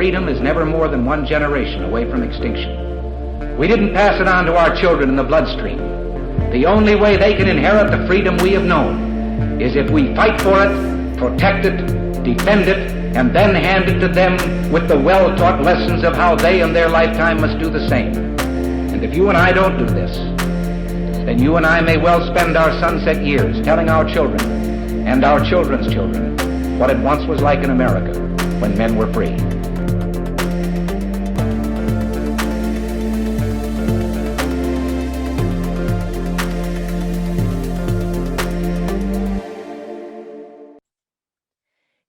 freedom is never more than one generation away from extinction. We didn't pass it on to our children in the bloodstream. The only way they can inherit the freedom we have known is if we fight for it, protect it, defend it, and then hand it to them with the well-taught lessons of how they in their lifetime must do the same. And if you and I don't do this, then you and I may well spend our sunset years telling our children and our children's children what it once was like in America when men were free.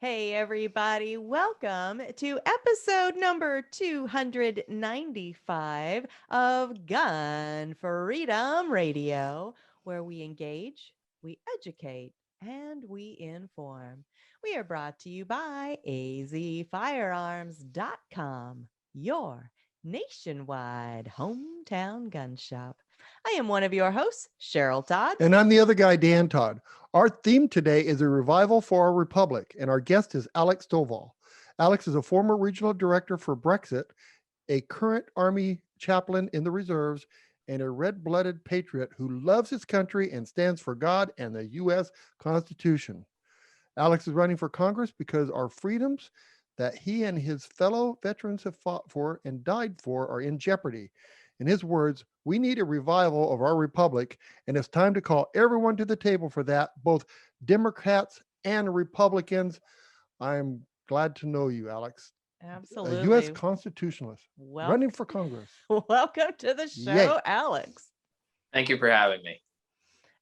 Hey everybody, welcome to episode number 295 of Gun Freedom Radio, where we engage, we educate, and we inform. We are brought to you by azfirearms.com, your nationwide hometown gun shop. I am one of your hosts, Cheryl Todd. And I'm the other guy, Dan Todd. Our theme today is a revival for our republic, and our guest is Alex Stovall. Alex is a former regional director for Blexit, a current Army chaplain in the reserves, and a red-blooded patriot who loves his country and stands for God and the U.S. Constitution. Alex is running for Congress because our freedoms that he and his fellow veterans have fought for and died for are in jeopardy. In his words, we need a revival of our republic, and it's time to call everyone to the table for that, both Democrats and Republicans. I'm glad to know you, Alex. Absolutely. A U.S. constitutionalist running for Congress. Welcome to the show, Yay. Alex. Thank you for having me.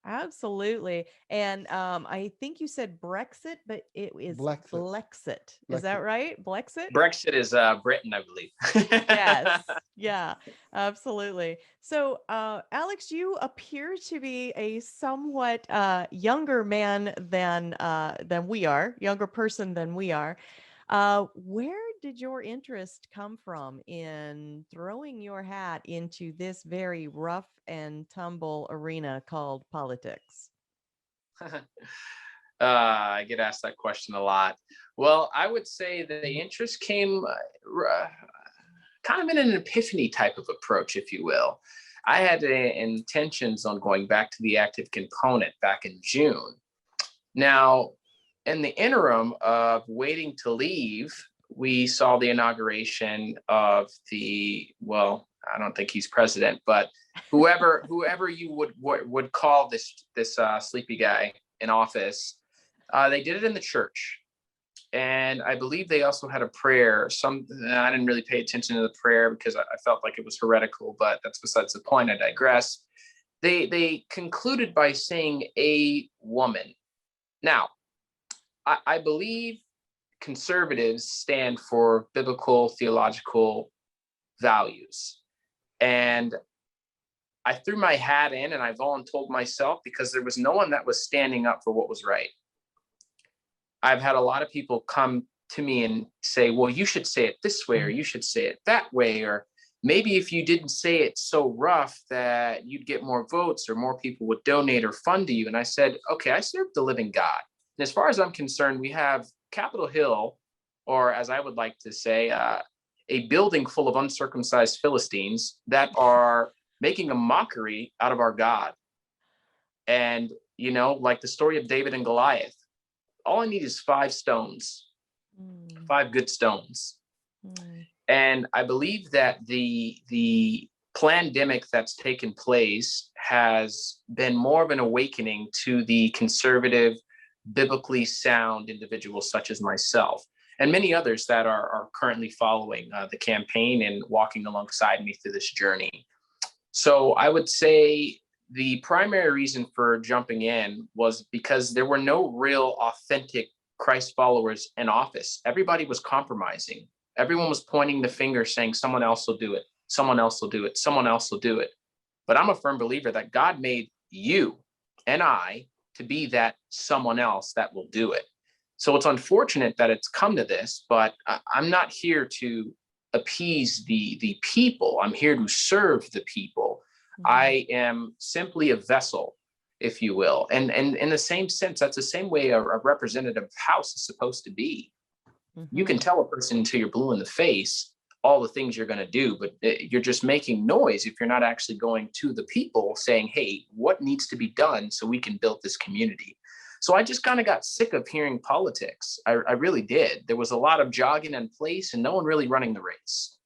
Absolutely. And I think you said Brexit, but it is Blexit. Is that right? Blexit? Brexit is Britain, I believe. Yes. Yeah, absolutely. So, Alex, you appear to be a somewhat younger man than we are, younger person than we are. Where did your interest come from in throwing your hat into this very rough and tumble arena called politics? I get asked that question a lot. Well, I would say that the interest came kind of in an epiphany type of approach, if you will. I had intentions on going back to the active component back in June. Now, in the interim of waiting to leave, we saw the inauguration of I don't think he's president, but whoever you would call this sleepy guy in office, they did it in the church. And I believe they also had a prayer. I didn't really pay attention to the prayer because I felt like it was heretical, but that's besides the point. I digress. They concluded by saying a woman. Now, I believe conservatives stand for biblical theological values. And I threw my hat in and I volunteered myself because there was no one that was standing up for what was right. I've had a lot of people come to me and say, well, you should say it this way, or you should say it that way, or maybe if you didn't say it so rough that you'd get more votes or more people would donate or fund to you. And I said, okay, I serve the living God. And as far as I'm concerned, we have Capitol Hill, or as I would like to say, a building full of uncircumcised Philistines that are making a mockery out of our God. And, like the story of David and Goliath, all I need is 5 stones, 5 good stones. And I believe that the pandemic that's taken place has been more of an awakening to the conservative, biblically sound individuals such as myself and many others that are currently following the campaign and walking alongside me through this journey. So I would say the primary reason for jumping in was because there were no real authentic Christ followers in office. Everybody was compromising. Everyone was pointing the finger saying someone else will do it. Someone else will do it. Someone else will do it. But I'm a firm believer that God made you and I to be that someone else that will do it. So it's unfortunate that it's come to this, but I'm not here to appease the people. I'm here to serve the people. I am simply a vessel, if you will. And in the same sense, that's the same way a representative house is supposed to be. You can tell a person until you're blue in the face all the things you're going to do, but you're just making noise if you're not actually going to the people saying, hey, what needs to be done so we can build this community? So I just kind of got sick of hearing politics. I really did. There was a lot of jogging in place and no one really running the race.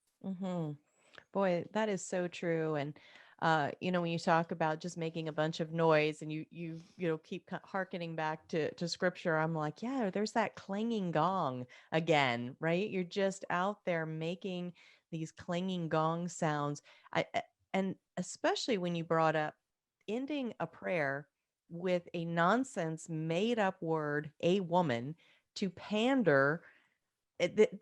Boy, that is so true. And when you talk about just making a bunch of noise and you keep hearkening back to scripture, I'm like, yeah, there's that clanging gong again, right? You're just out there making these clanging gong sounds. And especially when you brought up ending a prayer with a nonsense made up word, a woman, to pander.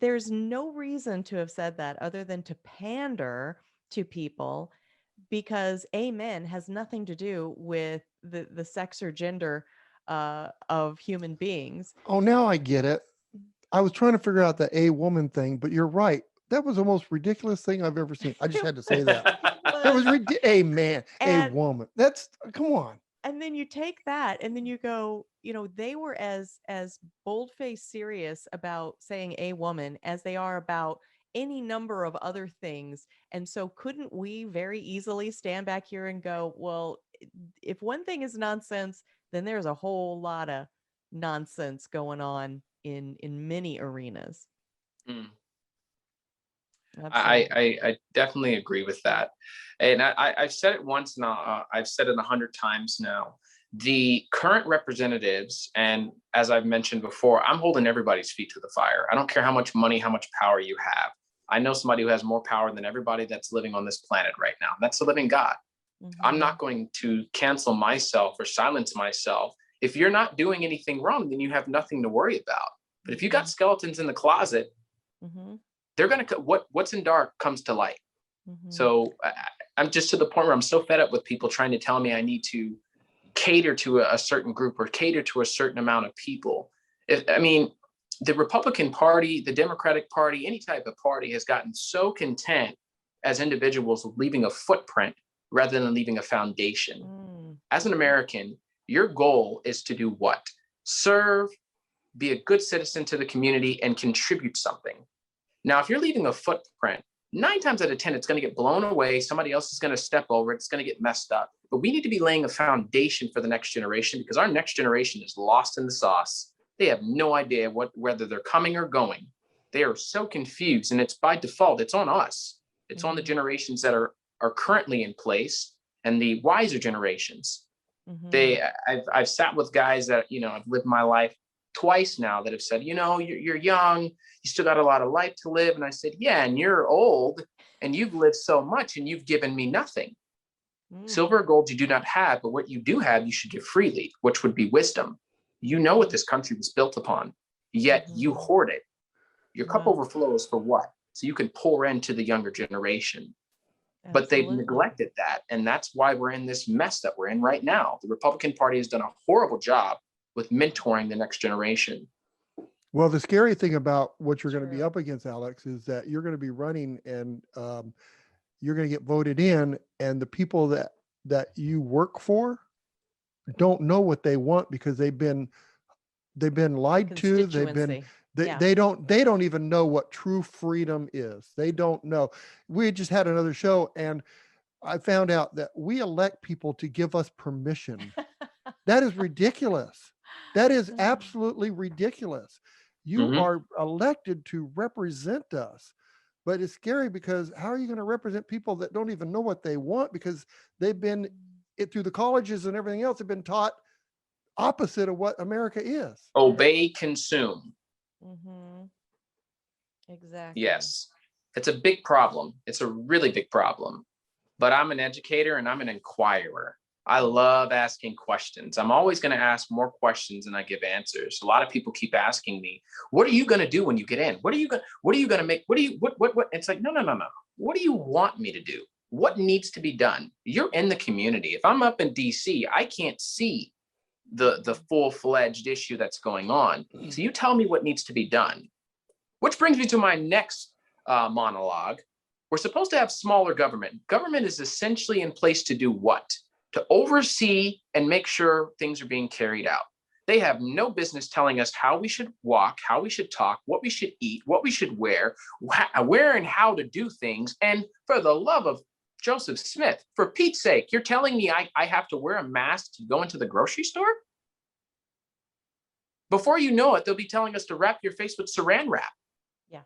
There's no reason to have said that other than to pander to people, because amen has nothing to do with the sex or gender of human beings. Oh, now I get it. I was trying to figure out the a woman thing, but you're right. That was the most ridiculous thing I've ever seen. I just had to say that. That was a man, a woman. That's, come on. And then you take that and then you go, they were as bold-faced serious about saying a woman as they are about any number of other things. And so couldn't we very easily stand back here and go, well, if one thing is nonsense, then there's a whole lot of nonsense going on in many arenas. I definitely agree with that. And I've said it once now, I've said it 100 times now. The current representatives, and as I've mentioned before, I'm holding everybody's feet to the fire. I don't care how much money, how much power you have. I know somebody who has more power than everybody that's living on this planet right now. That's the living God. I'm not going to cancel myself or silence myself. If you're not doing anything wrong, then you have nothing to worry about. But if you got skeletons in the closet, they're going to, what's in dark comes to light. So I'm just to the point where I'm so fed up with people trying to tell me I need to cater to a certain group or cater to a certain amount of people. The Republican Party, the Democratic Party, any type of party has gotten so content as individuals with leaving a footprint rather than leaving a foundation. As an American, your goal is to do what? Serve, be a good citizen to the community, and contribute something. Now, if you're leaving a footprint, 9 times out of 10, it's going to get blown away. Somebody else is going to step over it. It's going to get messed up. But we need to be laying a foundation for the next generation, because our next generation is lost in the sauce. They have no idea whether they're coming or going. They are so confused, and it's by default. It's on us. It's on the generations that are currently in place and the wiser generations. I've sat with guys that, I've lived my life twice now that have said, you're young, you still got a lot of life to live. And I said, yeah, and you're old and you've lived so much and you've given me nothing. Silver or gold you do not have, but what you do have, you should give freely, which would be wisdom. You know what this country was built upon, yet you hoard it. Your cup overflows for what? So you can pour into the younger generation. But they've neglected that. And that's why we're in this mess that we're in right now. The Republican Party has done a horrible job with mentoring the next generation. Well, the scary thing about what you're going to be up against, Alex, is that you're going to be running and you're going to get voted in, and the people that you work for don't know what they want because they've been lied to. They don't even know what true freedom is. They don't know. We just had another show and I found out that we elect people to give us permission. That is ridiculous. That is absolutely ridiculous. You are elected to represent us, but it's scary because how are you going to represent people that don't even know what they want, because they've been through the colleges and everything else have been taught opposite of what America is. Obey, consume. Exactly. Yes, it's a big problem. It's a really big problem. But I'm an educator and I'm an inquirer. I love asking questions. I'm always going to ask more questions than I give answers. A lot of people keep asking me, what are you going to do when you get in? What are you going to make? What? It's like, no. What do you want me to do? What needs to be done? You're in the community. If I'm up in DC, I can't see the full-fledged issue that's going on. So you tell me what needs to be done. Which brings me to my next monologue. We're supposed to have smaller government. Government is essentially in place to do what? To oversee and make sure things are being carried out. They have no business telling us how we should walk, how we should talk, what we should eat, what we should wear, where and how to do things. And for the love of Joseph Smith, for Pete's sake, you're telling me I have to wear a mask to go into the grocery store? Before you know it, they'll be telling us to wrap your face with saran wrap. Yeah,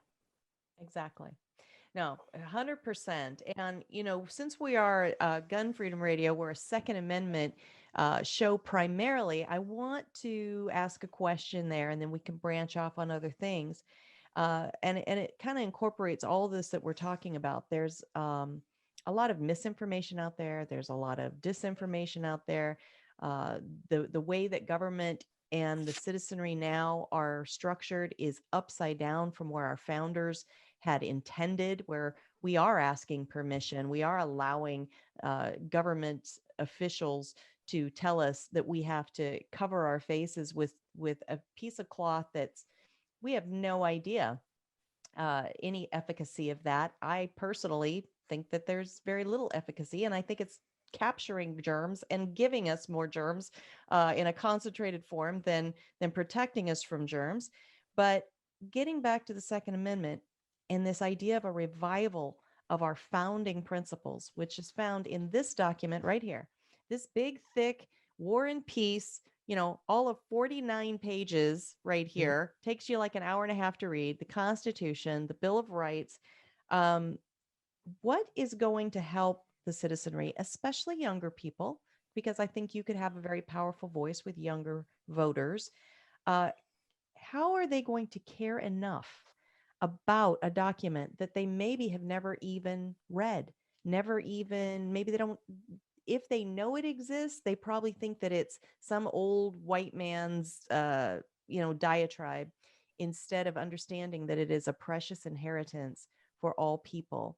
exactly. No, 100%. And, since we are Gun Freedom Radio, we're a Second Amendment show primarily. I want to ask a question there, and then we can branch off on other things. And it kind of incorporates all this that we're talking about. There's a lot of misinformation out there. There's a lot of disinformation out there. The way that government and the citizenry now are structured is upside down from where our founders had intended, where we are asking permission. We are allowing government officials to tell us that we have to cover our faces with a piece of cloth we have no idea any efficacy of that. I personally think that there's very little efficacy, and I think it's capturing germs and giving us more germs in a concentrated form than protecting us from germs. But getting back to the Second Amendment and this idea of a revival of our founding principles, which is found in this document right here, this big, thick War and Peace, all of 49 pages right here, takes you like an hour and a half to read, the Constitution, the Bill of Rights. What is going to help the citizenry, especially younger people, because I think you could have a very powerful voice with younger voters. How are they going to care enough about a document that they maybe have never even read, maybe they don't, if they know it exists, they probably think that it's some old white man's, diatribe, instead of understanding that it is a precious inheritance for all people.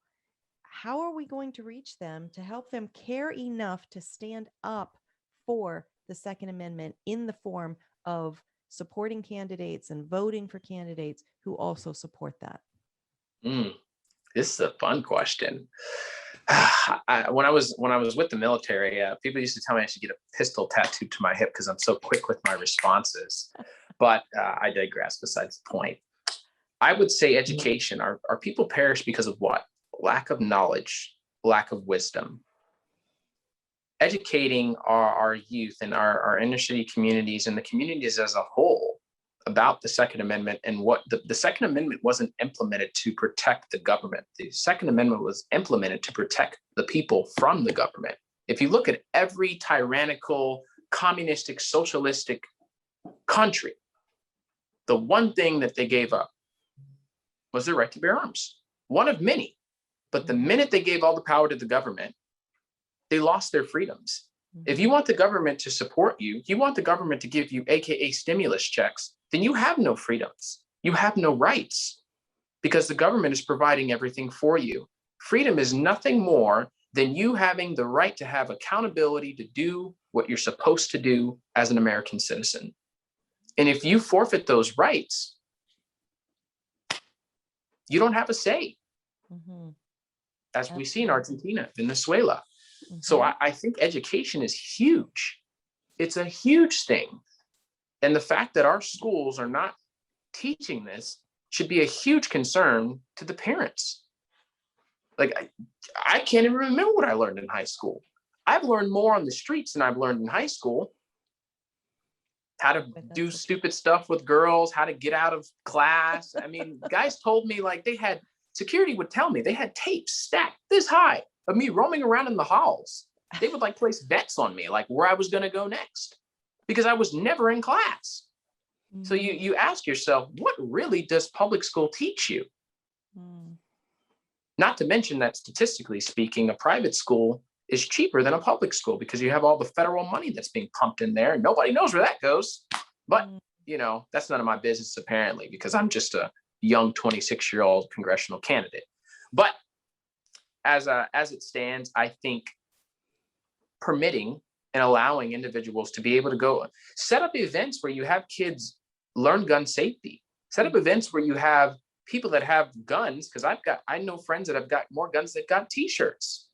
How are we going to reach them to help them care enough to stand up for the Second Amendment in the form of supporting candidates and voting for candidates who also support that? This is a fun question. When I was with the military, people used to tell me I should get a pistol tattooed to my hip because I'm so quick with my responses. But I digress. Besides the point, I would say education. Our people perish because of what? Lack of knowledge, lack of wisdom. Educating our youth and our inner city communities and the communities as a whole about the Second Amendment and what the Second Amendment wasn't implemented to protect the government. The Second Amendment was implemented to protect the people from the government. If you look at every tyrannical, communistic, socialistic country, the one thing that they gave up was the right to bear arms. One of many. But the minute they gave all the power to the government, they lost their freedoms. If you want the government to support you, you want the government to give you AKA stimulus checks, then you have no freedoms. You have no rights because the government is providing everything for you. Freedom is nothing more than you having the right to have accountability to do what you're supposed to do as an American citizen. And if you forfeit those rights, you don't have a say. As we see in Argentina, Venezuela. So I think education is huge. It's a huge thing. And the fact that our schools are not teaching this should be a huge concern to the parents. Like, I can't even remember what I learned in high school. I've learned more on the streets than I've learned in high school. How to do stupid stuff with girls, how to get out of class. I mean, guys told me security would tell me they had tapes stacked this high of me roaming around in the halls. They would place bets on me, where I was going to go next, because I was never in class. So you ask yourself, what really does public school teach you? Not to mention that statistically speaking, a private school is cheaper than a public school because you have all the federal money that's being pumped in there and nobody knows where that goes. But, that's none of my business apparently, because I'm just a young 26-year-old congressional candidate. But as it stands, I think permitting and allowing individuals to be able to go set up events where you have kids learn gun safety, set up events where you have people that have guns, because I know friends that have got more guns that got t-shirts.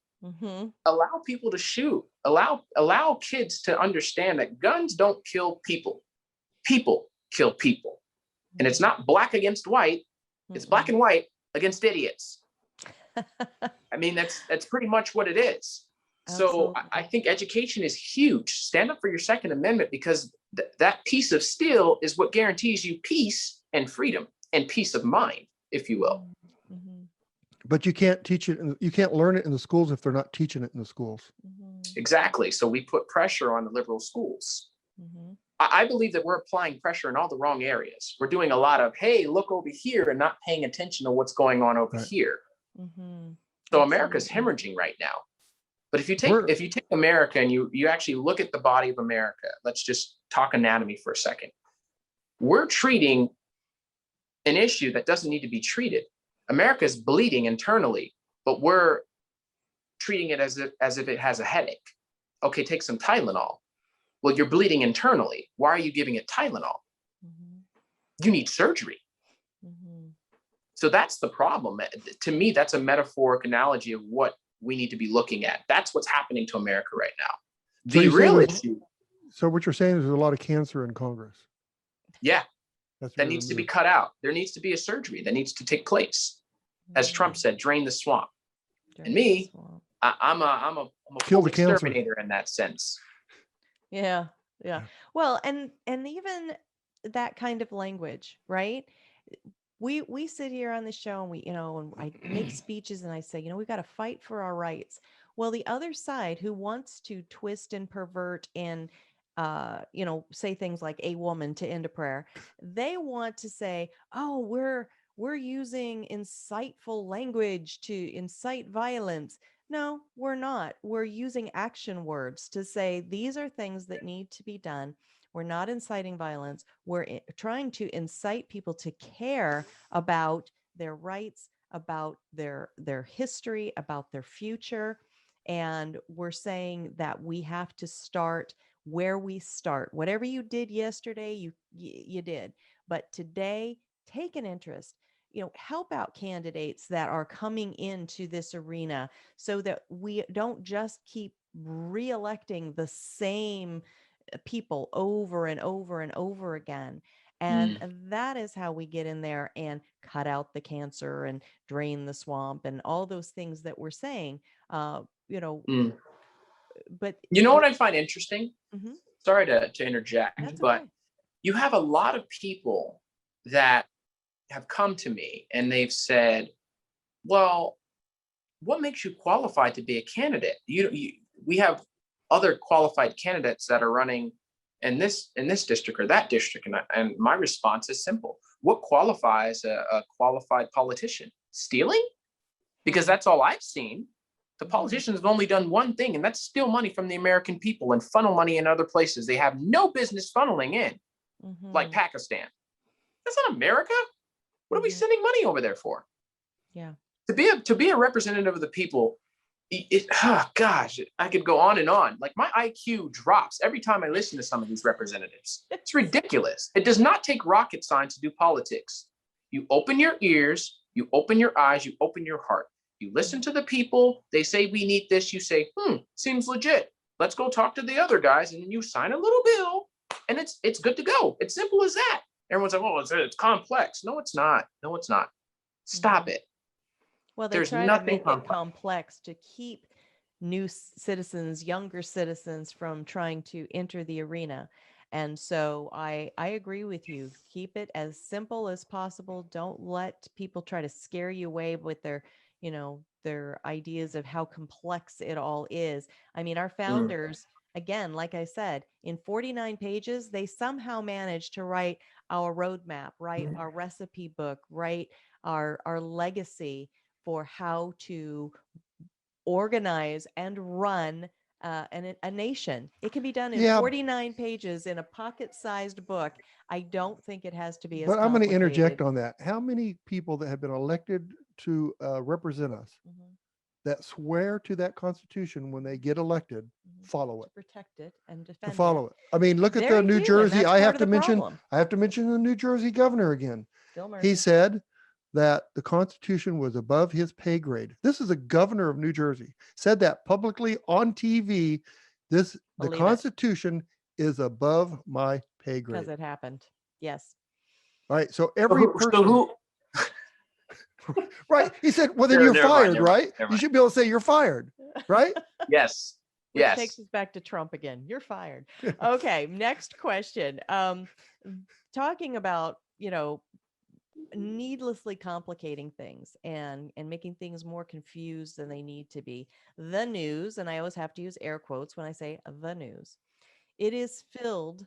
Allow people to shoot, allow kids to understand that guns don't kill people. People kill people. And it's not black against white. It's black and white against idiots. I mean, that's pretty much what it is. So I think education is huge. Stand up for your Second Amendment, because that piece of steel is what guarantees you peace and freedom and peace of mind, if you will. But you can't teach it. You can't learn it in the schools if they're not teaching it in the schools. Exactly. So we put pressure on the liberal schools. I believe that we're applying pressure in all the wrong areas. We're doing a lot of, hey, look over here, and not paying attention to what's going on over here. So America's hemorrhaging right now. But if you take America and you actually look at the body of America, let's just talk anatomy for a second. We're treating an issue that doesn't need to be treated. America is bleeding internally, but we're treating it as if it has a headache. Okay, take some Tylenol. Well, you're bleeding internally. Why are you giving it Tylenol? You need surgery. So that's the problem. To me, that's a metaphoric analogy of what we need to be looking at. That's what's happening to America right now. The real issue. So what you're saying is there's a lot of cancer in Congress. Yeah. That needs to be cut out. There needs to be a surgery that needs to take place. As Trump said, drain the swamp. And me, I'm a full exterminator in that sense. Yeah. Well, and even that kind of language, right? We sit here on the show and and I make speeches and I say, we've got to fight for our rights. Well, the other side, who wants to twist and pervert and say things like a woman to end a prayer, they want to say, oh, we're using inciteful language to incite violence. No, we're not. We're using action words to say these are things that need to be done. We're not inciting violence. We're trying to incite people to care about their rights, about their history, about their future. And we're saying that we have to start where we start. Whatever you did yesterday, you did. But today, take an interest. Help out candidates that are coming into this arena so that we don't just keep re-electing the same people over and over and over again. And that is how we get in there and cut out the cancer and drain the swamp and all those things that we're saying. But what I find interesting? Sorry to interject, but you have a lot of people that have come to me and they've said, well, what makes you qualified to be a candidate? We have other qualified candidates that are running in this district or that district. And my response is simple. What qualifies a qualified politician? Stealing? Because that's all I've seen. The politicians have only done one thing, and that's steal money from the American people and funnel money in other places they have no business funneling in, like Pakistan. That's not America. What are we sending money over there for? Yeah. To be a representative of the people, I could go on and on. Like, my IQ drops every time I listen to some of these representatives. It's ridiculous. It does not take rocket science to do politics. You open your ears, you open your eyes, you open your heart. You listen to the people. They say we need this. You say, seems legit. Let's go talk to the other guys, and then you sign a little bill, and it's good to go. It's simple as that. Everyone's like, oh, it's complex. No, it's not. No, it's not. Stop it. Well, they try to make it complex to keep new citizens, younger citizens from trying to enter the arena. And so I agree with you. Keep it as simple as possible. Don't let people try to scare you away with their ideas of how complex it all is. I mean, our founders, again, like I said, in 49 pages, they somehow managed to write our roadmap, write our recipe book, write our legacy for how to organize and run a nation. It can be done in 49 pages in a pocket-sized book. I don't think it has to be as complicated. But I'm going to interject on that. How many people that have been elected to represent us that swear to that Constitution when they get elected, follow it, protect it, and defend to follow it? I mean, look at the New Jersey. I have to mention the New Jersey governor again. He said that the Constitution was above his pay grade. This is a governor of New Jersey, said that publicly on TV. The Constitution is above my Pay grade. Because it happened. Yes. All right. So every person. So who? Right. He said, well, then Sure, you're never mind, fired, never mind, right? never You mind. should be able to say you're fired, right? Yes. Which Yes. takes us back to Trump again. You're fired. Okay. Next question. Talking about, needlessly complicating things and making things more confused than they need to be. The news, and I always have to use air quotes when I say the news, it is filled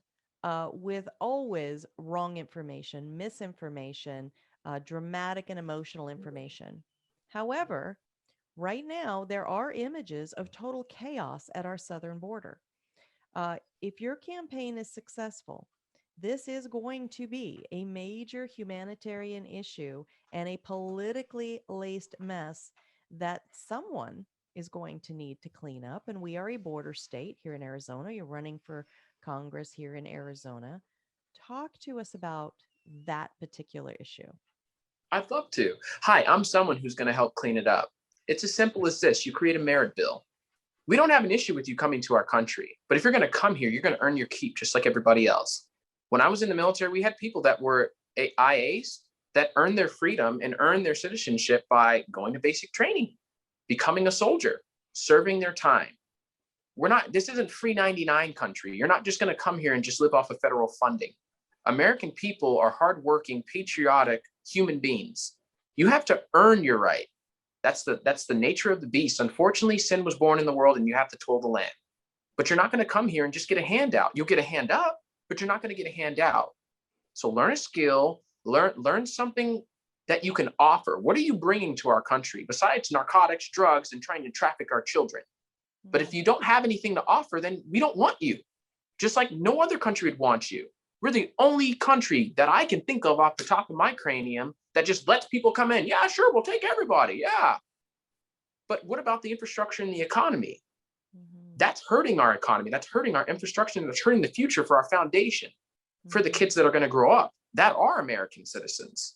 with always wrong information, misinformation, dramatic and emotional information. However, right now, there are images of total chaos at our southern border. If your campaign is successful, this is going to be a major humanitarian issue and a politically laced mess that someone is going to need to clean up. And we are a border state here in Arizona. You're running for Congress here in Arizona. Talk to us about that particular issue. I'd love to. Hi, I'm someone who's going to help clean it up. It's as simple as this. You create a merit bill. We don't have an issue with you coming to our country, but if you're going to come here, you're going to earn your keep just like everybody else. When I was in the military, we had people that were IAs that earned their freedom and earned their citizenship by going to basic training, becoming a soldier, serving their time. This isn't free 99 country. You're not just going to come here and just live off of federal funding. American people are hardworking, patriotic human beings. You have to earn your right. That's the nature of the beast. Unfortunately, sin was born in the world and you have to toll the land. But you're not going to come here and just get a handout. You'll get a hand up, but you're not going to get a handout. So learn a skill, learn something that you can offer. What are you bringing to our country besides narcotics, drugs, and trying to traffic our children? But if you don't have anything to offer, then we don't want you. Just like no other country would want you. We're the only country that I can think of off the top of my cranium that just lets people come in. Yeah, sure, we'll take everybody. Yeah. But what about the infrastructure and the economy? That's hurting our economy. That's hurting our infrastructure. And that's hurting the future for our foundation, for the kids that are going to grow up that are American citizens.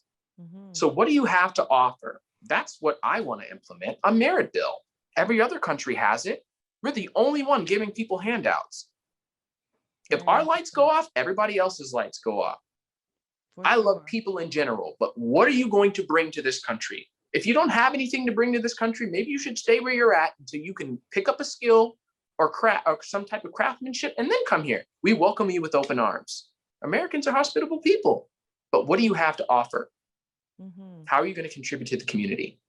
So what do you have to offer? That's what I want to implement, a merit bill. Every other country has it. We're the only one giving people handouts. If our lights go off, everybody else's lights go off. I love people in general, but what are you going to bring to this country? If you don't have anything to bring to this country, maybe you should stay where you're at until you can pick up a skill or some type of craftsmanship and then come here. We welcome you with open arms. Americans are hospitable people, but what do you have to offer? How are you going to contribute to the community?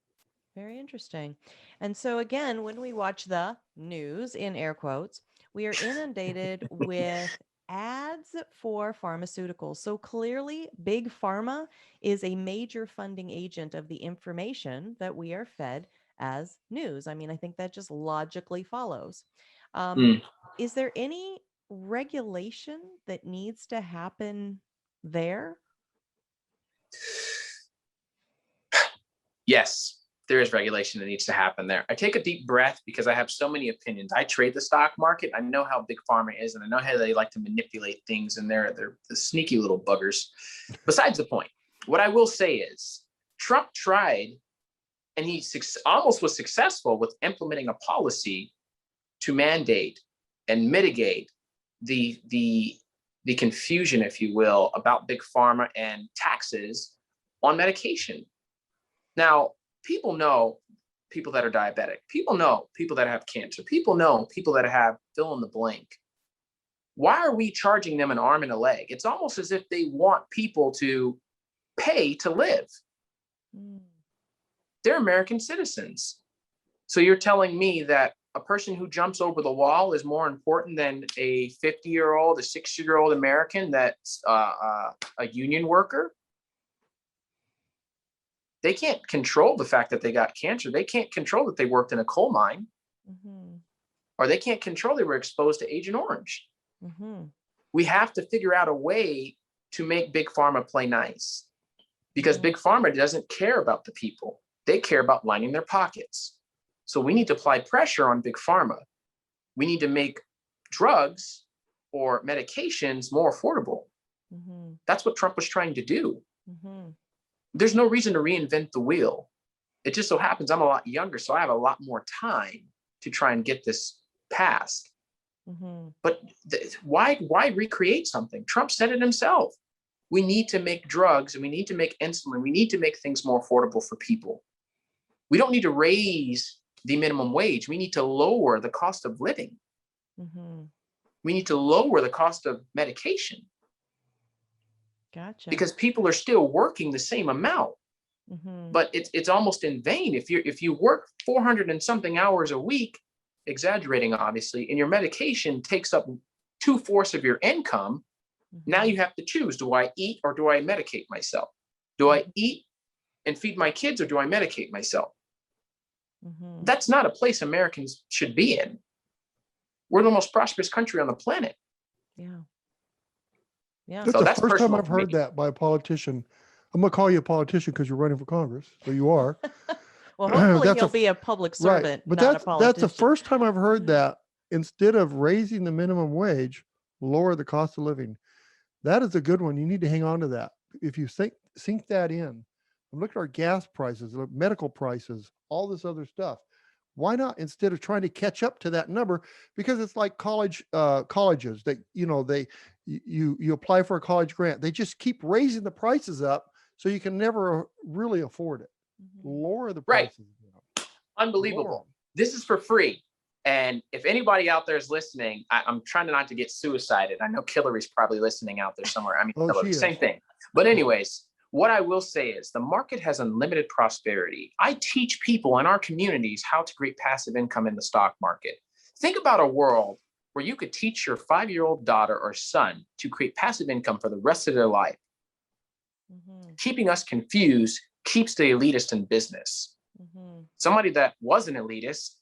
Very interesting. And so again, when we watch the news in air quotes, we are inundated with ads for pharmaceuticals. So clearly, Big Pharma is a major funding agent of the information that we are fed as news. I mean, I think that just logically follows. Is there any regulation that needs to happen there? Yes, there is regulation that needs to happen there. I take a deep breath because I have so many opinions. I trade the stock market. I know how Big Pharma is, and I know how they like to manipulate things, and they're the sneaky little buggers. Besides the point, what I will say is Trump tried, and he almost was successful with implementing a policy to mandate and mitigate the confusion, if you will, about Big Pharma and taxes on medication. Now, people know people that are diabetic. People know people that have cancer. People know people that have fill in the blank. Why are we charging them an arm and a leg? It's almost as if they want people to pay to live. They're American citizens. So you're telling me that a person who jumps over the wall is more important than a 50-year-old, a 60-year-old American that's a union worker? They can't control the fact that they got cancer. They can't control that they worked in a coal mine. Or they can't control they were exposed to Agent Orange. We have to figure out a way to make Big Pharma play nice. Because Big Pharma doesn't care about the people. They care about lining their pockets. So we need to apply pressure on Big Pharma. We need to make drugs or medications more affordable. That's what Trump was trying to do. There's no reason to reinvent the wheel. It just so happens I'm a lot younger, so I have a lot more time to try and get this passed. But why recreate something? Trump said it himself. We need to make drugs and we need to make insulin. We need to make things more affordable for people. We don't need to raise the minimum wage. We need to lower the cost of living. We need to lower the cost of medication. Gotcha. Because people are still working the same amount. But it's almost in vain. If you work 400 and something hours a week, exaggerating obviously, and your medication takes up 2/4 of your income, now you have to choose: do I eat or do I medicate myself? Do I eat and feed my kids or do I medicate myself? That's not a place Americans should be in. We're the most prosperous country on the planet. Yeah. That's So the that's first time personal I've to me. heard that by a politician. I'm going to call you a politician because you're running for Congress. So you are. Well, hopefully That's he'll be a public Right. servant, But not a politician. that's the first time I've heard that. Instead of raising the minimum wage, lower the cost of living. That is a good one. You need to hang on to that. If you sink that in, I'm looking at our gas prices, medical prices, all this other stuff. Why not, instead of trying to catch up to that number? Because it's like colleges that, you apply for a college grant. They just keep raising the prices up so you can never really afford it. Lower the prices. Unbelievable. This is for free. And if anybody out there is listening, I'm trying not to get suicided. I know Hillary's probably listening out there somewhere. I mean, Hillary, same thing. But anyways, what I will say is the market has unlimited prosperity. I teach people in our communities how to create passive income in the stock market. Think about a world where you could teach your 5-year-old daughter or son to create passive income for the rest of their life. Keeping us confused keeps the elitist in business. Somebody that was an elitist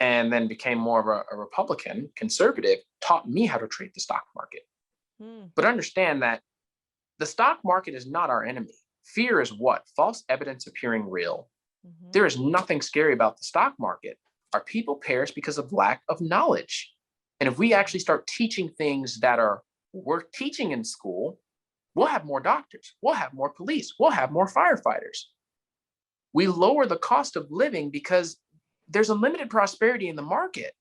and then became more of a Republican, conservative, taught me how to trade the stock market. But understand that the stock market is not our enemy. Fear is what? False evidence appearing real. There is nothing scary about the stock market. Our people perish because of lack of knowledge. And if we actually start teaching things that are worth teaching in school, we'll have more doctors, we'll have more police, we'll have more firefighters. We lower the cost of living because there's unlimited prosperity in the market.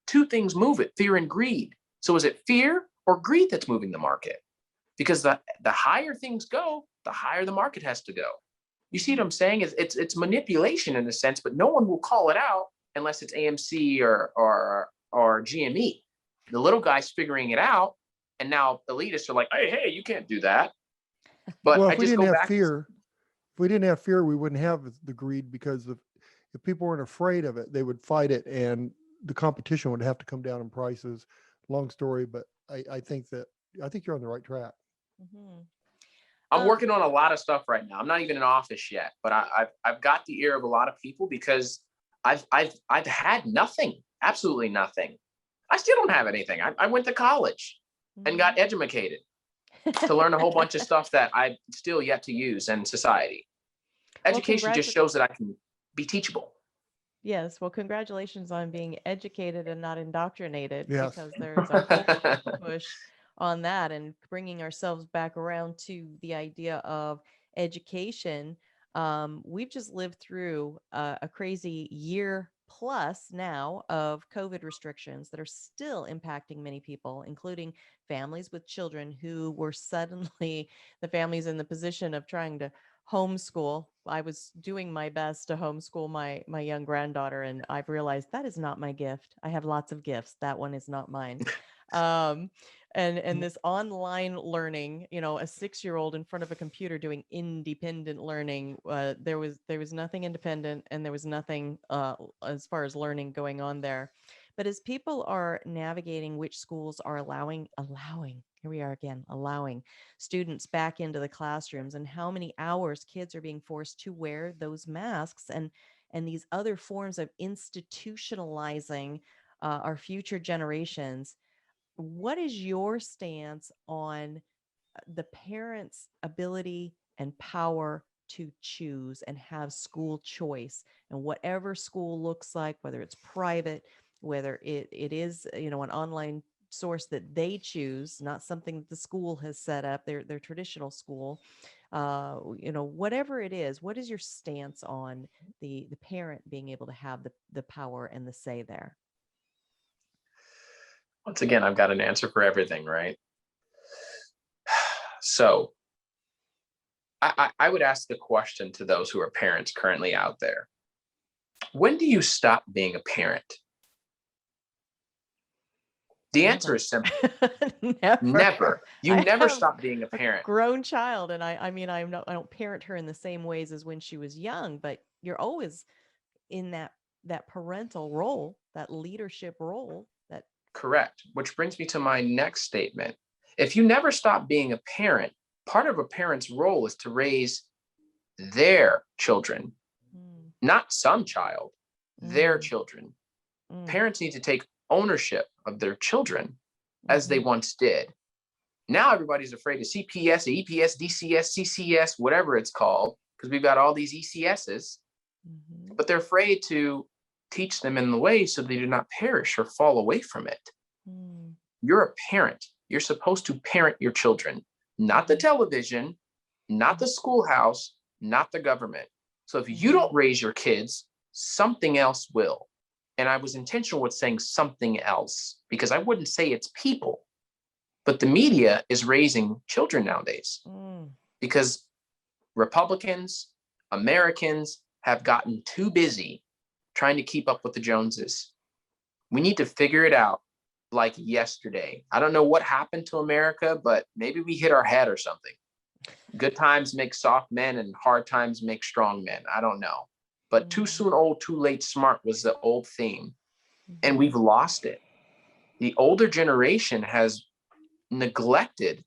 Two things move it: fear and greed. So is it fear or greed that's moving the market? Because the higher things go, the higher the market has to go. You see what I'm saying? It's manipulation in a sense, but no one will call it out unless it's AMC or GME. The little guy's figuring it out, and now elitists are like, hey, you can't do that. But well, I just go back. If we didn't have fear, we wouldn't have the greed, because if people weren't afraid of it, they would fight it, and the competition would have to come down in prices. Long story, but I think you're on the right track. I'm working on a lot of stuff right now. I'm not even in office yet, but I've got the ear of a lot of people because I've had nothing, absolutely nothing. I still don't have anything. I went to college and got educated to learn a whole bunch of stuff that I still yet to use in society. Education just shows that I can be teachable. Yes. Well, congratulations on being educated and not indoctrinated, Yes. because there's a whole push on that, and bringing ourselves back around to the idea of education. We've just lived through a crazy year plus now of COVID restrictions that are still impacting many people, including families with children who were suddenly the families in the position of trying to homeschool. I was doing my best to homeschool my young granddaughter, and I've realized that is not my gift. I have lots of gifts. That one is not mine. And this online learning, a 6-year-old in front of a computer doing independent learning, there was nothing independent, and there was nothing as far as learning going on there. But as people are navigating which schools are allowing, here we are again, allowing students back into the classrooms, and how many hours kids are being forced to wear those masks, and these other forms of institutionalizing our future generations. What is your stance on the parents' ability and power to choose and have school choice, and whatever school looks like, whether it's private, whether it is, an online source that they choose, not something that the school has set up, their traditional school, whatever it is, what is your stance on the parent being able to have the power and the say there? Once again, I've got an answer for everything, right? So I would ask the question to those who are parents currently out there. When do you stop being a parent? The answer is simple. Never. You never stop being a parent. Grown child, and I mean, I don't parent her in the same ways as when she was young, but you're always in that parental role, that leadership role. That Correct. Which brings me to my next statement. If you never stop being a parent, part of a parent's role is to raise their children, not some child, their children. Parents need to take ownership of their children as they once did. Now everybody's afraid of CPS, EPS, DCS, CCS, whatever it's called, because we've got all these ECSs, but they're afraid to teach them in the way so they do not perish or fall away from it. You're a parent. You're supposed to parent your children, not the television, not the schoolhouse, not the government. So if you don't raise your kids, something else will. And I was intentional with saying something else because I wouldn't say it's people, but the media is raising children nowadays because Republicans, Americans have gotten too busy trying to keep up with the Joneses. We need to figure it out like yesterday. I don't know what happened to America, but maybe we hit our head or something. Good times make soft men and hard times make strong men. I don't know. But too soon old, too late smart was the old theme. And we've lost it. The older generation has neglected,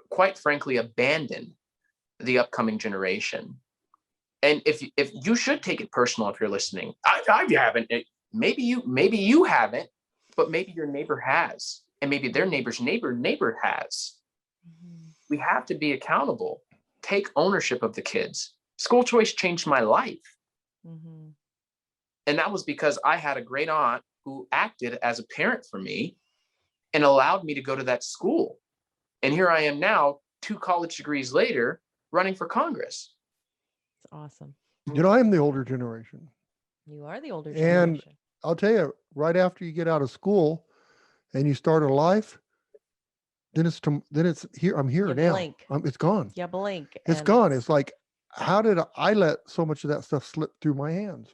quite frankly, abandoned the upcoming generation. And if you should take it personal if you're listening. I haven't. Maybe you haven't, but maybe your neighbor has. And maybe their neighbor's neighbor has. We have to be accountable. Take ownership of the kids. School choice changed my life. And that was because I had a great aunt who acted as a parent for me and allowed me to go to that school. And here I am now, 2 college degrees later, running for Congress. It's awesome. You know, I'm the older generation. You are the older generation. And I'll tell you, right after you get out of school and you start a life, then it's here. I'm here now. Blink. It's gone. Yeah, blink. It's gone. It's like, how did I let so much of that stuff slip through my hands?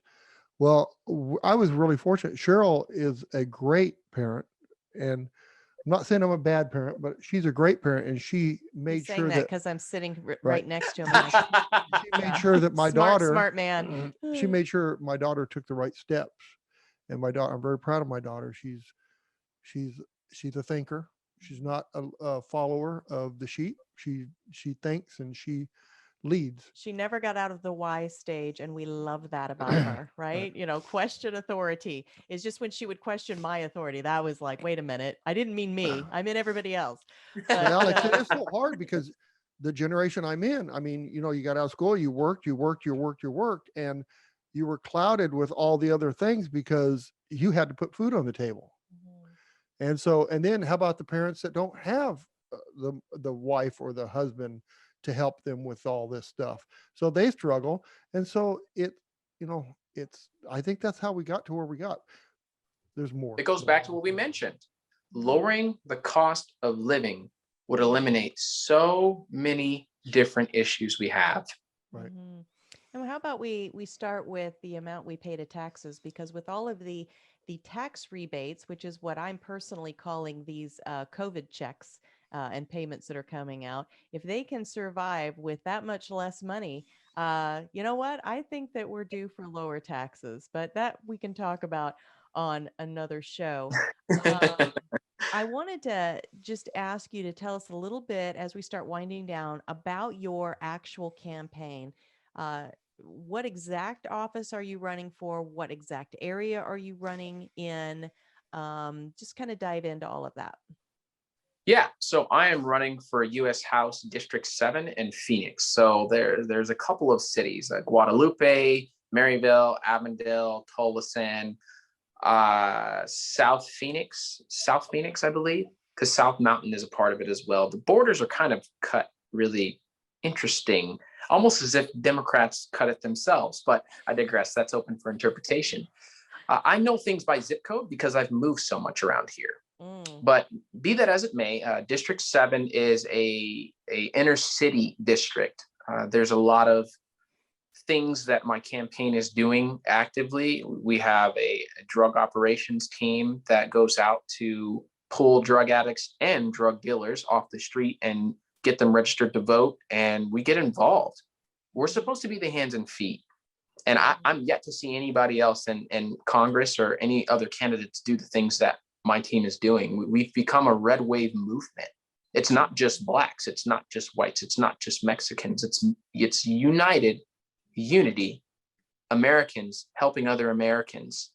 Well, I was really fortunate. Cheryl is a great parent, and I'm not saying I'm a bad parent, but she's a great parent, and she made sure that because I'm sitting right next to him. She made sure that my daughter, smart man. She made sure my daughter took the right steps, and my daughter, I'm very proud of my daughter. She's a thinker. She's not a follower of the sheep. She thinks and she leads. She never got out of the why stage, and we love that about her, right? You know, question authority is just when she would question my authority. That was like, wait a minute, I didn't mean me. I meant everybody else. But, Alex, it is so hard because the generation I'm in, I mean, you know, you got out of school, you worked, and you were clouded with all the other things because you had to put food on the table. And so, and then how about the parents that don't have the wife or the husband to help them with all this stuff? So they struggle. And so I think that's how we got to where we got. There's more. It goes back to what we mentioned. Lowering the cost of living would eliminate so many different issues we have. Right. And how about we start with the amount we pay to taxes, because with all of the tax rebates, which is what I'm personally calling these COVID checks and payments that are coming out, if they can survive with that much less money, you know what? I think that we're due for lower taxes, but that we can talk about on another show. I wanted to just ask you to tell us a little bit as we start winding down about your actual campaign. What exact office are you running for? What exact area are you running in? Just kind of dive into all of that. Yeah, so I am running for U.S. House District 7 in Phoenix. So there's a couple of cities like Guadalupe, Maryville, Avondale, Tolleson, South Phoenix, I believe, because South Mountain is a part of it as well. The borders are kind of cut really interesting, almost as if Democrats cut it themselves, but I digress. That's open for interpretation. I know things by zip code because I've moved so much around here. Mm. But be that as it may, District 7 is a inner city district. There's a lot of things that my campaign is doing actively. We have a drug operations team that goes out to pull drug addicts and drug dealers off the street and get them registered to vote. And we get involved. We're supposed to be the hands and feet. And I'm yet to see anybody else in Congress or any other candidates do the things that my team is doing. We've become a red wave movement. It's not just blacks. It's not just whites. It's not just Mexicans. It's unity, Americans helping other Americans.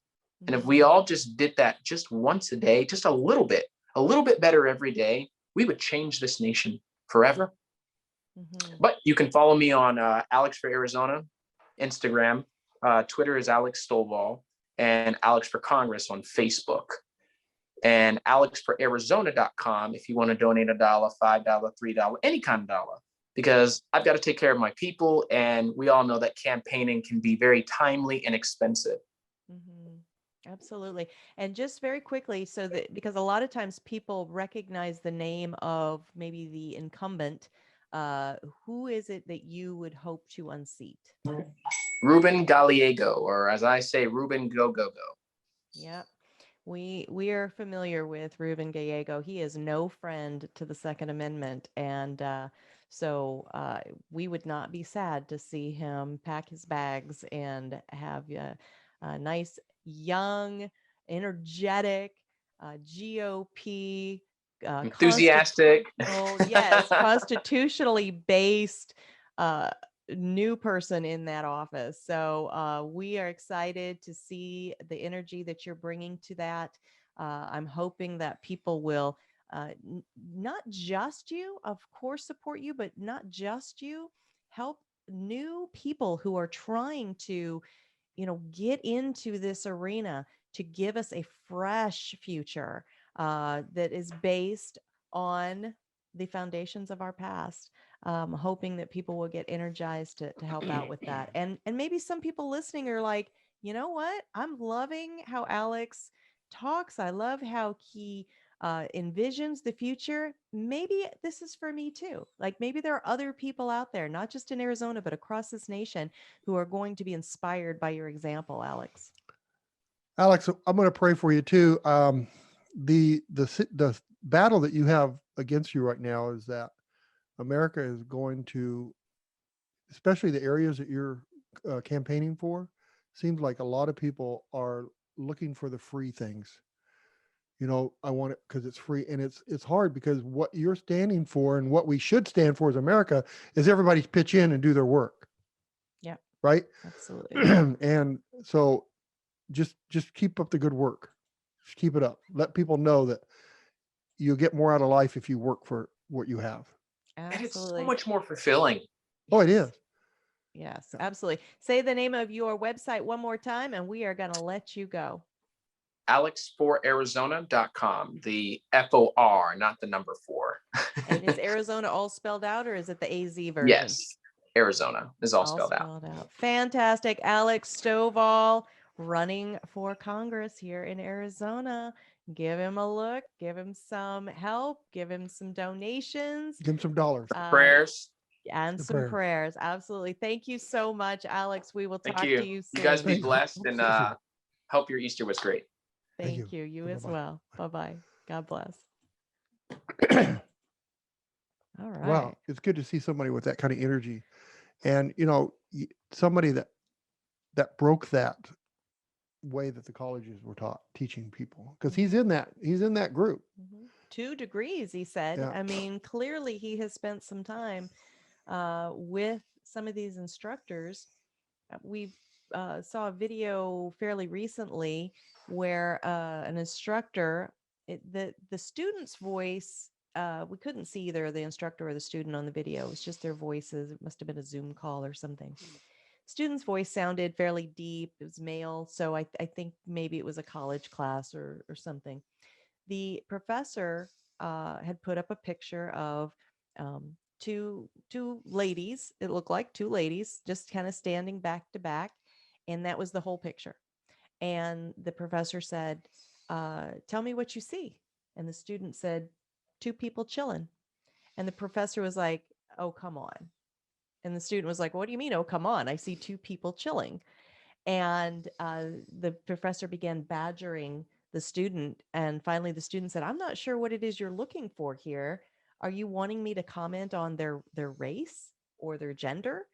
And if we all just did that just once a day, just a little bit better every day, we would change this nation forever. But you can follow me on Alex for Arizona, Instagram, Twitter is Alex Stovall, and Alex for Congress on Facebook. And alexforarizona.com if you want to donate $1, $5, $3, any kind of dollar, because I've got to take care of my people. And we all know that campaigning can be very timely and expensive. Absolutely. And just very quickly, so that because a lot of times people recognize the name of maybe the incumbent, who is it that you would hope to unseat? Ruben Gallego, or as I say, Ruben Go Go Go. Yeah. We are familiar with Ruben Gallego. He is no friend to the Second Amendment. And so we would not be sad to see him pack his bags and have a nice, young, energetic GOP, enthusiastic, yes, constitutionally based new person in that office. So we are excited to see the energy that you're bringing to that. I'm hoping that people will not just you, of course, support you, but not just you, help new people who are trying to, get into this arena to give us a fresh future that is based on the foundations of our past. Hoping that people will get energized to help out with that. And maybe some people listening are like, you know what? I'm loving how Alex talks. I love how he envisions the future. Maybe this is for me too. Like maybe there are other people out there, not just in Arizona, but across this nation who are going to be inspired by your example, Alex. Alex, I'm going to pray for you too. The battle that you have against you right now is that America is going to, especially the areas that you're campaigning for, seems like a lot of people are looking for the free things. I want it because it's free, and it's hard because what you're standing for and what we should stand for as America is everybody pitch in and do their work. Yeah. Right. Absolutely. And so just keep up the good work. Just keep it up. Let people know that you'll get more out of life if you work for what you have. Absolutely. And it's so much more fulfilling. Oh, it is. Yes, absolutely. Say the name of your website one more time and we are going to let you go. alexforarizona.com, the FOR, not the number 4. And is Arizona all spelled out or is it the AZ version? Yes, Arizona is all spelled out. Fantastic. Alex Stovall running for Congress here in Arizona. Give him a look, give him some help, give him some donations. Give him some dollars. Prayers. And some prayers. Absolutely. Thank you so much, Alex. We will talk to you soon. You guys be blessed and hope your Easter was great. Thank you. You as well. Bye-bye. God bless. All right. Wow. It's good to see somebody with that kind of energy. And, somebody that broke that way that the colleges were teaching people, because he's in that group. 2 degrees, he said. Yeah. I mean, clearly he has spent some time with some of these instructors. We saw a video fairly recently where an instructor, the student's voice, we couldn't see either the instructor or the student on the video. It was just their voices. It must have been a Zoom call or something. Student's voice sounded fairly deep. It was male. So I think maybe it was a college class or something. The professor had put up a picture of two ladies. It looked like 2 ladies just kind of standing back to back. And that was the whole picture. And the professor said, tell me what you see. And the student said, two people chilling. And the professor was like, oh, come on. And the student was like, what do you mean? Oh, come on. I see two people chilling. And the professor began badgering the student. And finally, the student said, I'm not sure what it is you're looking for here. Are you wanting me to comment on their race or their gender?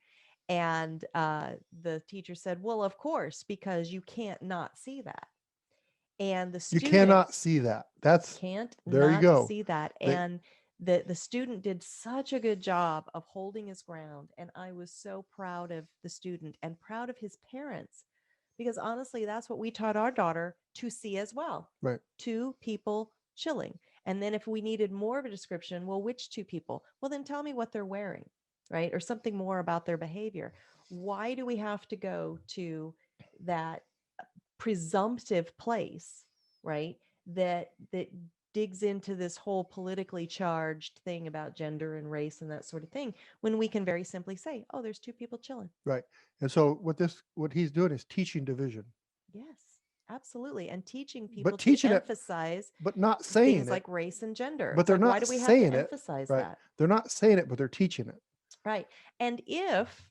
And the teacher said, well, of course, because you can't not see that. And the You student cannot see that. That's can't there you not go. see that. They- And the student did such a good job of holding his ground. And I was so proud of the student and proud of his parents, because honestly, that's what we taught our daughter to see as well. Right. Two people chilling. And then if we needed more of a description, well, which two people? Well, then tell me what they're wearing, right? Or something more about their behavior. Why do we have to go to that presumptive place, right? That digs into this whole politically charged thing about gender and race and that sort of thing, when we can very simply say, oh, there's two people chilling. Right. And so what he's doing is teaching division. Yes, absolutely. And teaching people to teaching it, emphasize but not saying things it. like race and gender. But It's they're like, why not do we have saying to it, emphasize right? that? They're not saying it, but they're teaching it. Right. And if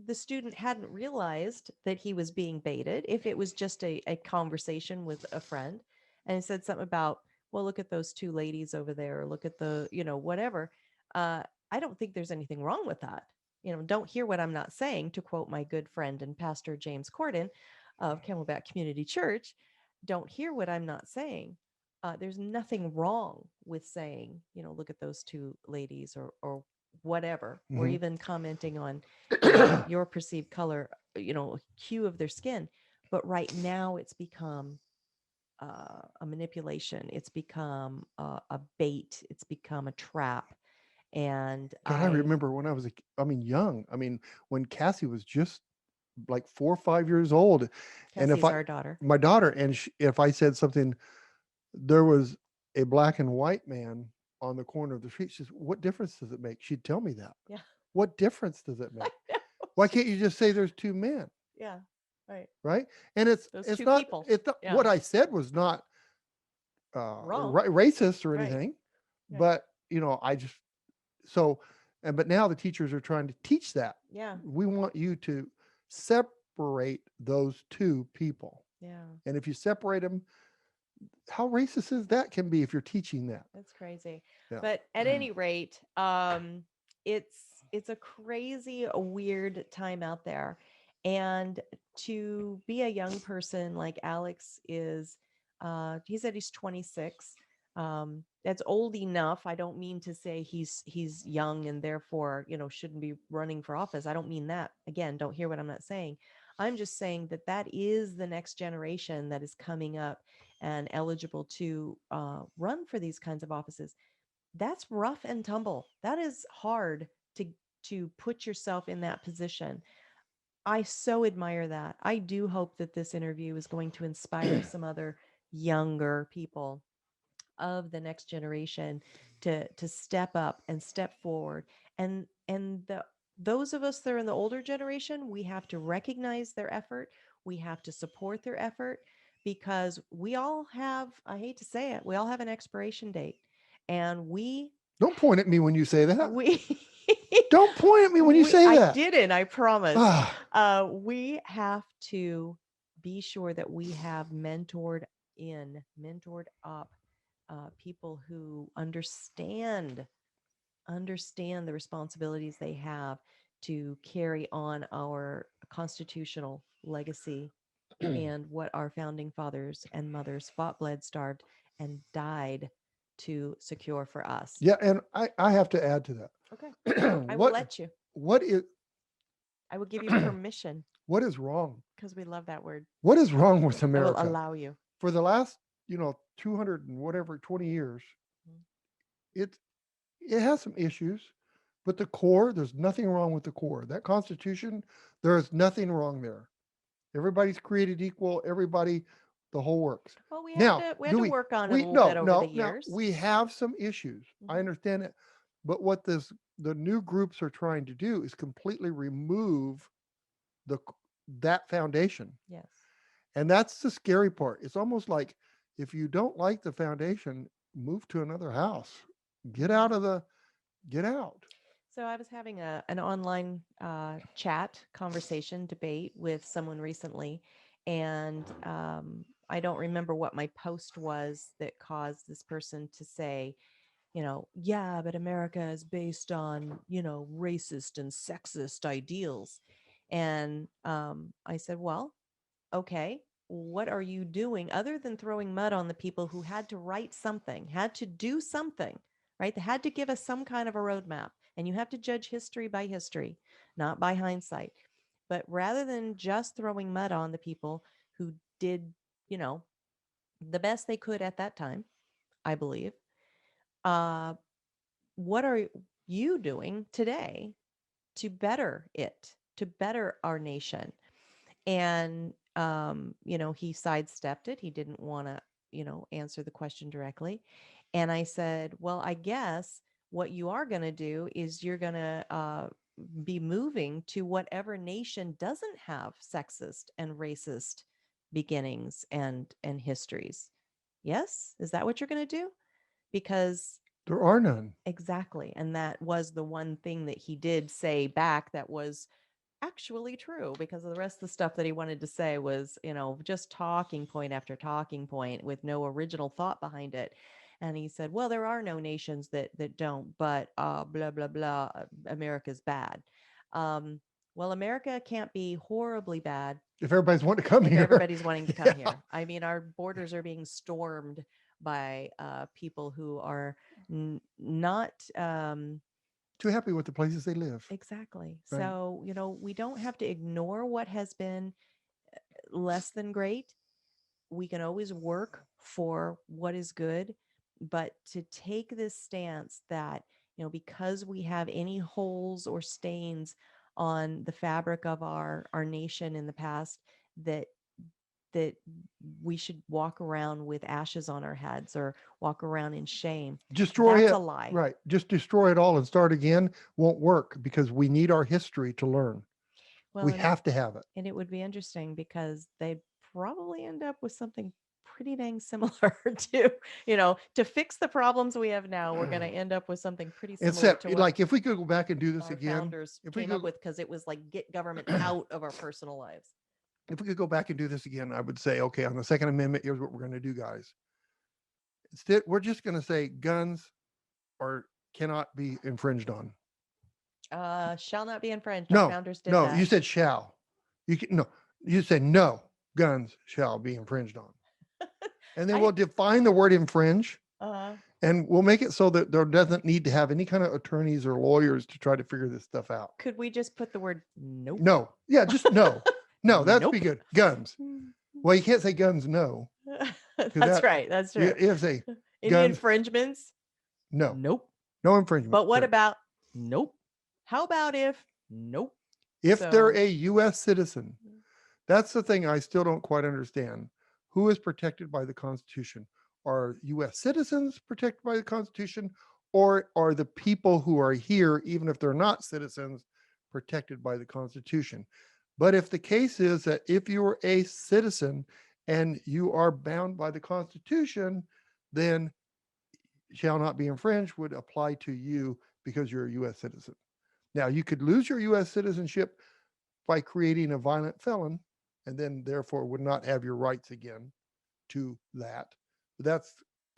the student hadn't realized that he was being baited, if it was just a conversation with a friend and he said something about, well, look at those two ladies over there, or look at the, whatever. I don't think there's anything wrong with that. Don't hear what I'm not saying, to quote my good friend and Pastor James Corden of Camelback Community Church. Don't hear what I'm not saying. There's nothing wrong with saying, look at those two ladies, or whatever, or Mhm. even commenting on your perceived color, hue of their skin. But right now it's become a manipulation. It's become a bait. It's become a trap. And God, I remember when I was, young. When Cassie was just like 4 or 5 years old, and Cassie's our daughter. my daughter, and if I said something, there was a black and white man on the corner of the street. She says, "What difference does it make?" She'd tell me that. Yeah. What difference does it make? Why can't you just say there's two men? Yeah. Right. Right? And it's Those it's two not people. it's not Yeah. what I said was not Wrong. racist or Right. anything, Right. but I just but now the teachers are trying to teach that. Yeah. We want you to separate those two people. Yeah. And if you separate them, how racist is that can be if you're teaching that? That's crazy. Yeah. But at any rate, it's a crazy, a weird time out there. And to be a young person like Alex is, he said he's 26. That's old enough. I don't mean to say he's young and therefore, shouldn't be running for office. I don't mean that. Again, don't hear what I'm not saying. I'm just saying that is the next generation that is coming up and eligible to run for these kinds of offices. That's rough and tumble. That is hard to put yourself in that position. I so admire that. I do hope that this interview is going to inspire some other younger people of the next generation to step up and step forward. And those of us that are in the older generation, we have to recognize their effort. We have to support their effort, because we all have, I hate to say it, we all have an expiration date. And Don't point at me when you say that. we Don't point at me when you say that. I didn't, I promise. We have to be sure that we have mentored up people who understand the responsibilities they have to carry on our constitutional legacy and what our founding fathers and mothers fought, bled, starved, and died to secure for us. Yeah, and I have to add to that. Okay. I will let you. I will give you permission. What is wrong? Because we love that word. What is wrong with America? I will allow you. For the last, 200 and whatever, 20 years, it has some issues, but the core, there's nothing wrong with the core. That Constitution, there is nothing wrong there. Everybody's created equal. Everybody, the whole works. Well, we had to work on it a little bit over the years. We have some issues. I understand it. But what the new groups are trying to do is completely remove that foundation. Yes. And that's the scary part. It's almost like if you don't like the foundation, move to another house. Get out of the, get out. So I was having an online chat conversation debate with someone recently, and I don't remember what my post was that caused this person to say, yeah, but America is based on, racist and sexist ideals. And I said, well, okay, what are you doing other than throwing mud on the people who had to write something, had to do something, right? They had to give us some kind of a roadmap. And you have to judge history by history, not by hindsight. But rather than just throwing mud on the people who did, you know, the best they could at that time, I believe, uh, what are you doing today to better it, to better our nation? And he sidestepped it. He didn't want to, answer the question directly. And I said, well, I guess what you are going to do is you're going to be moving to whatever nation doesn't have sexist and racist beginnings and histories. Yes, is that what you're going to do? Because There are none. exactly, and that was the one thing that he did say back that was actually true, because of the rest of the stuff that he wanted to say was, just talking point after talking point with no original thought behind it. And he said, well, there are no nations that don't, but blah blah blah, America's bad. Well, America can't be horribly bad If everybody's wanting to come if here. everybody's wanting to come Yeah. here. I mean, our borders are being stormed by people who are not Too happy with the places they live. exactly. Right. So, we don't have to ignore what has been less than great. We can always work for what is good, but to take this stance that, because we have any holes or stains on the fabric of our nation in the past, that we should walk around with ashes on our heads or walk around in shame. Destroy That's it. a lie. Right. Just destroy it all and start again won't work because we need our history to learn. Well, We have to have it. and it would be interesting because they'd probably end up with something pretty dang similar to, to fix the problems we have now. We're going to end up with something pretty similar Except to what like if we could go back and do this our again, founders if we came up could, with, because it was like get government out of our personal lives. if we could go back and do this again, I would say, okay, on the Second Amendment, here's what we're going to do, guys. Instead, we're just going to say guns cannot be infringed on. Shall not be infringed. No, Our founders did no, that. you said shall. You said no, guns shall be infringed on. And then we'll define the word infringe. And we'll make it so that there doesn't need to have any kind of attorneys or lawyers to try to figure this stuff out. Could we just put the word nope? No. Yeah, just no. No, that'd Nope. be good. Guns. Well, you can't say guns no. That's right. That's true. You have to say Any guns. infringements? No. Nope. No infringement. But what Good. about nope? How about if nope? If So- they're a U.S. citizen? That's the thing I still don't quite understand. Who is protected by the Constitution? Are U.S. citizens protected by the Constitution, or are the people who are here, even if they're not citizens, protected by the Constitution? But if the case is that if you're a citizen and you are bound by the Constitution, then shall not be infringed would apply to you because you're a U.S. citizen. Now, you could lose your U.S. citizenship by creating a violent felon, and then therefore would not have your rights again to that. But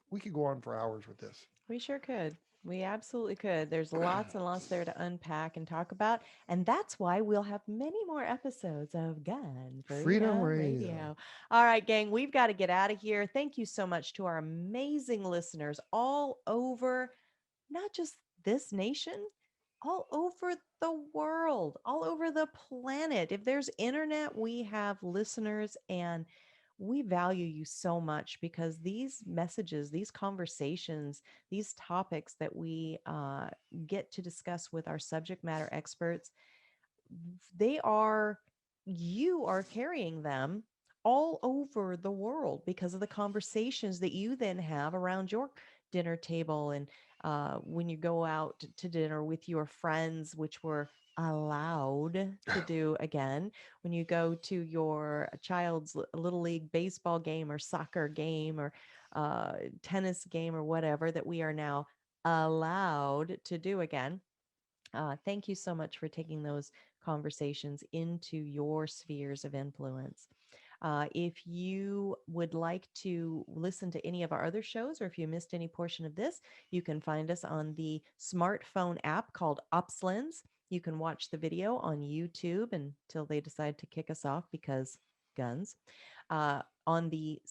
we could go on for hours with this. We sure could. We absolutely could. There's lots and lots there to unpack and talk about. And that's why we'll have many more episodes of Gun Freedom Radio. All right, gang, we've got to get out of here. Thank you so much to our amazing listeners all over, not just this nation, all over the world, all over the planet. If there's internet, we have listeners, and we value you so much because these messages, these conversations, these topics that we get to discuss with our subject matter experts, you are carrying them all over the world because of the conversations that you then have around your dinner table and when you go out to dinner with your friends, which we're allowed to do again, when you go to your child's little league baseball game or soccer game or tennis game or whatever that we are now allowed to do again. Thank you so much for taking those conversations into your spheres of influence. If you would like to listen to any of our other shows, or if you missed any portion of this, you can find us on the smartphone app called Opslens. You can watch the video on YouTube until they decide to kick us off because guns. On the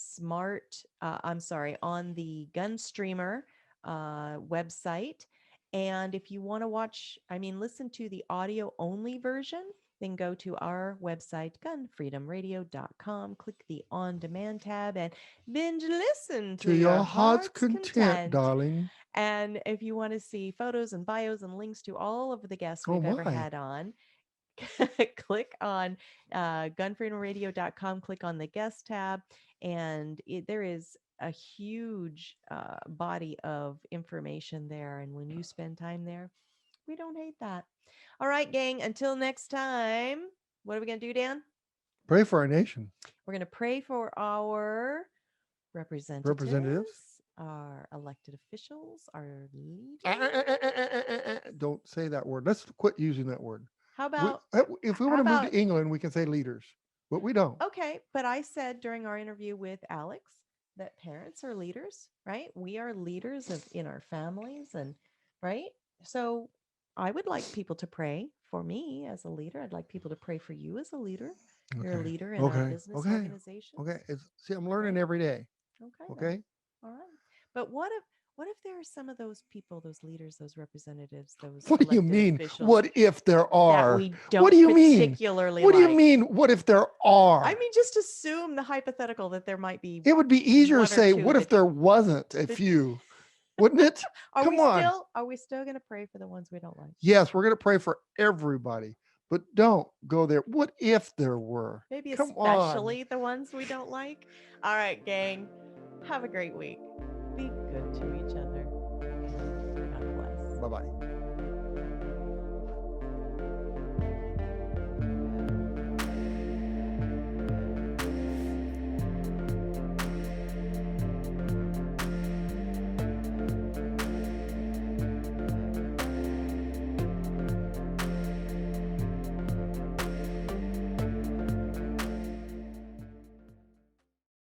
on the Gunstreamer website. And if you want to listen to the audio only version, then go to our website, gunfreedomradio.com, click the on demand tab, and binge listen to your heart's content, darling. And if you want to see photos and bios and links to all of the guests we've ever had on, click on gunfreedomradio.com, click on the guest tab, and there is a huge body of information there. And when you spend time there, we don't hate that. All right, gang, until next time, what are we going to do, Dan? Pray for our nation. We're going to pray for our representatives, our elected officials, our leaders. Don't say that word. Let's quit using that word. How about if we want to move to England, we can say leaders, but we don't. Okay, but I said during our interview with Alex that parents are leaders, right? We are leaders in our families, and right. So I would like people to pray for me as a leader. I'd like people to pray for you as a leader. Okay. You're a leader in our business organization. Okay. I'm learning every day. Okay. All right. But what if there are some of those people, those leaders, those representatives, those What do you mean? officials What if there are? we don't what do you mean? Particularly what do you mean? What if there are? I mean, just assume the hypothetical that there might be. It would be easier to say, what if there wasn't a few? Wouldn't it? Come on. Are we still going to pray for the ones we don't like? Yes, we're going to pray for everybody, but don't go there. What if there were? Maybe especially the ones we don't like. All right, gang. Have a great week. Be good to each other.